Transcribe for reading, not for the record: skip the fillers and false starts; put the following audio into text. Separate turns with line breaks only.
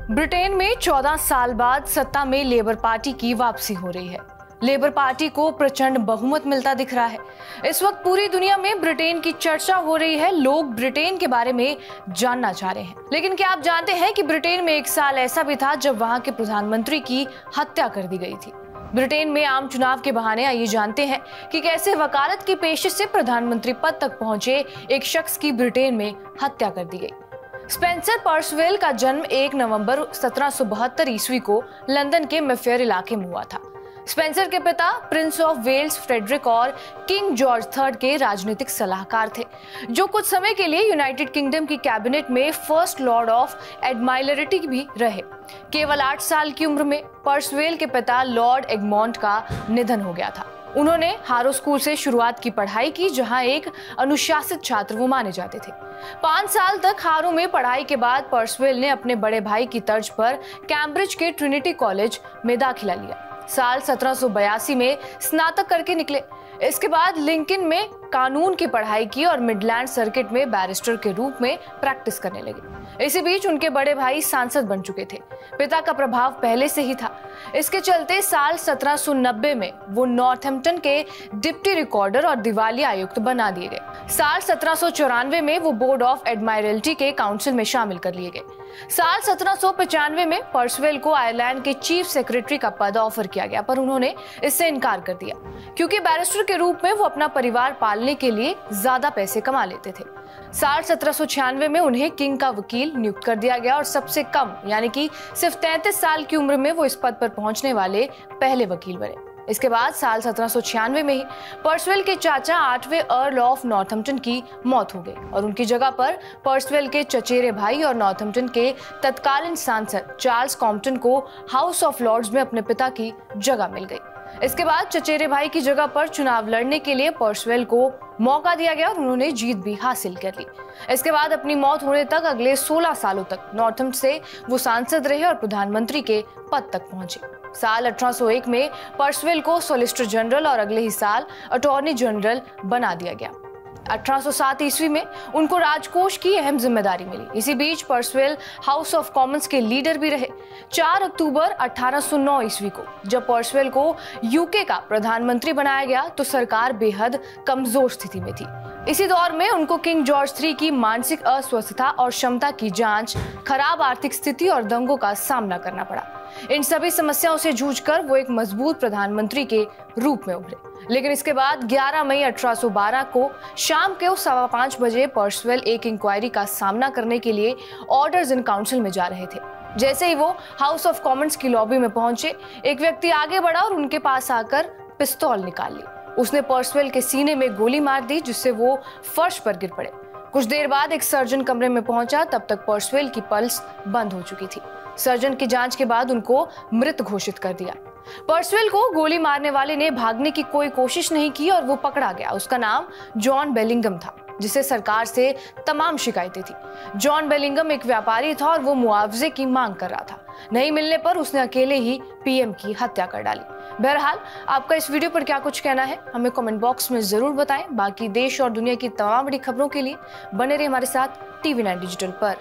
Britain में 14 साल बाद सत्ता में लेबर पार्टी की वापसी हो रही है। लेबर पार्टी को प्रचंड बहुमत मिलता दिख रहा है। इस वक्त पूरी दुनिया में ब्रिटेन की चर्चा हो रही है। लोग ब्रिटेन के बारे में जानना चाह रहे हैं। लेकिन क्या आप जानते हैं कि ब्रिटेन में एक साल ऐसा भी था जब वहां के प्रधानमंत्री की हत्या कर दी गई थी। ब्रिटेन में आम चुनाव के बहाने आइए जानते हैं कि कैसे वकालत की पेशे से प्रधानमंत्री पद तक पहुंचे एक शख्स की ब्रिटेन में हत्या कर दी गई। स्पेंसर पर्सवेल का जन्म 1 नवंबर 1772 ईस्वी को लंदन के मेफेयर इलाके में हुआ था। स्पेंसर के पिता प्रिंस ऑफ वेल्स फ्रेडरिक और किंग जॉर्ज III के राजनीतिक सलाहकार थे, जो कुछ समय के लिए यूनाइटेड किंगडम की कैबिनेट में फर्स्ट लॉर्ड ऑफ एडमाइलरिटी भी रहे। केवल 8 साल की उम्र में पर्सवेल के पिता लॉर्ड एगमोंट का निधन हो गया था। उन्होंने हारो स्कूल से शुरुआत की पढ़ाई की, जहां एक अनुशासित छात्र वो माने जाते थे। 5 साल तक हारो में पढ़ाई के बाद पर्सवेल ने अपने बड़े भाई की तर्ज पर कैम्ब्रिज के ट्रिनिटी कॉलेज में दाखिला लिया। साल 1782 में स्नातक करके निकले। इसके बाद लिंकन में कानून की पढ़ाई की और मिडलैंड सर्किट में बैरिस्टर के रूप में प्रैक्टिस करने लगे। इसी बीच उनके बड़े भाई सांसद बन चुके थे। पिता का प्रभाव पहले से ही था। इसके चलते साल 1790 में वो नॉर्थैम्पटन के डिप्टी रिकॉर्डर और दिवालिया आयुक्त बना दिए गए। साल 1794 में वो बोर्ड ऑफ एडमायरल्टी के काउंसिल में शामिल कर लिए गए। साल 1795 में पर्सवेल को आयरलैंड के चीफ सेक्रेटरी का पद ऑफर किया गया, पर उन्होंने इससे इनकार कर दिया क्योंकि बैरिस्टर के रूप में वो अपना परिवार पालने के लिए ज्यादा पैसे कमा लेते थे। साल 1796 में उन्हें किंग का वकील नियुक्त कर दिया गया और सबसे कम यानी कि सिर्फ 33 साल की उम्र में वो इस पद पर पहुंचने वाले पहले वकील बने। इसके बाद साल 1796 में ही पर्सवेल के चाचा 8वें अर्ल ऑफ नॉर्थैम्पटन की मौत हो गई और उनकी जगह पर पर्सवेल के चचेरे भाई और नॉर्थैम्पटन के तत्कालीन सांसद चार्ल्स कॉम्पटन को हाउस ऑफ लॉर्ड्स में अपने पिता की जगह मिल गई। इसके बाद चचेरे भाई की जगह पर चुनाव लड़ने के लिए पर्सवेल को मौका दिया गया और उन्होंने जीत भी हासिल कर ली। इसके बाद अपनी मौत होने तक अगले 16 सालों तक नॉर्थैम्पटन से वो सांसद रहे और प्रधानमंत्री के पद तक पहुंचे। साल 1801 में पर्सवेल को सॉलिसिटर जनरल और अगले ही साल अटॉर्नी जनरल बना दिया गया। 1807 ईस्वी में उनको राजकोष की अहम जिम्मेदारी मिली। इसी बीच पर्सवेल हाउस ऑफ कॉमन्स के लीडर भी रहे। 4 अक्टूबर 1809 ईस्वी को जब पर्सवेल को यूके का प्रधानमंत्री बनाया गया तो सरकार बेहद कमजोर स्थिति में थी। इसी दौर में उनको किंग जॉर्ज III की मानसिक अस्वस्थता और क्षमता की जांच, खराब आर्थिक स्थिति और दंगों का सामना करना पड़ा। इन सभी समस्याओं से जूझकर वो एक मजबूत प्रधानमंत्री के रूप में उभरे। लेकिन इसके बाद 11 मई 1812 को शाम के 5:15 बजे पर्सवेल एक इंक्वायरी का सामना करने के लिए ऑर्डर्स इन काउंसिल में जा रहे थे। जैसे ही वो हाउस ऑफ कॉमन्स की लॉबी में पहुंचे, एक व्यक्ति आगे बढ़ा और उनके पास आकर पिस्तौल निकाल ली। उसने पर्सवेल के सीने में गोली मार दी, जिससे वो फर्श पर गिर पड़े। कुछ देर बाद एक सर्जन कमरे में पहुंचा। तब तक पर्सवेल की पल्स बंद हो चुकी थी। सर्जन की जांच के बाद उनको मृत घोषित कर दिया। पर्सवेल को गोली मारने वाले ने भागने की कोई कोशिश नहीं की और वो पकड़ा गया। उसका नाम जॉन बेलिंगम था, जिसे सरकार से तमाम शिकायतें थी। जॉन बेलिंगम एक व्यापारी था और वो मुआवजे की मांग कर रहा था। नहीं मिलने पर उसने अकेले ही पीएम की हत्या कर डाली। बहरहाल, आपका इस वीडियो पर क्या कुछ कहना है हमें कमेंट बॉक्स में जरूर बताएं। बाकी देश और दुनिया की तमाम बड़ी खबरों के लिए बने रहिए हमारे साथ TV9 डिजिटल पर।